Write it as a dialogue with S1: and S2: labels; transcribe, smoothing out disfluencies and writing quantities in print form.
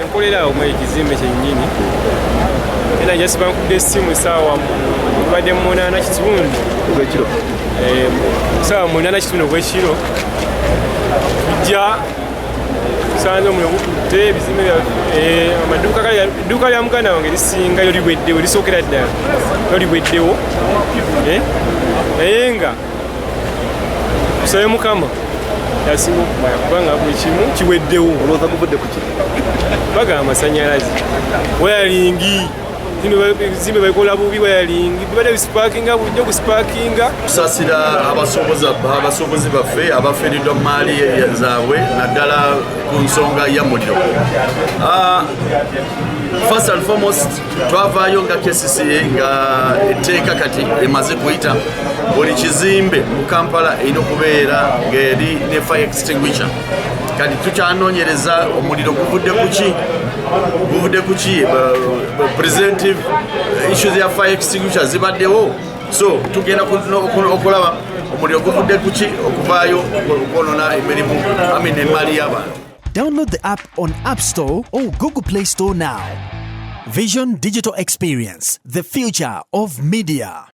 S1: nkolera awo mu ekizimbe kyennyini era jasi bankudde essimu saawa mubadde mu 8 kitundu
S2: ogwekiro
S1: saawa mu 8 kitundu ogwekiro tujja tusanze omuliro gukutte ebizimbe edduuka lya muganda wange lisingayo liweddewo lisookera ddala yo liweddewo naye nga tusabe mukama yasinga okumanya kubanga buli kimu kiweddewo.
S2: olowooza muvudde ku ki?
S1: bagamba amasanyalaze wayalingi zimbe baikola bubi wayalingi bibadde bisipakinga bulijjo kusipakinga.
S2: Tusasira abasobozi baffe abafiiriddwa mu maali zaabwe naddala ku nsonga ya muliro. First and foremost twavaayo nga KCCA nga etteeka kati emaze kuyita buli kizimbe mu Kampala erina okubeera ng'eri ne fire extinguisher. Kati tukyanoonyereza omuliro guvudde ku ki presentive issues ya fire extinguisher zibaddewo, so tugenda okulaba omuliro guvudde ku ki okuvaayo okwonona emirimu emmaali y'abantu.
S3: Download the app on App Store or Google Play Store now. Vision Digital Experience, the future of media.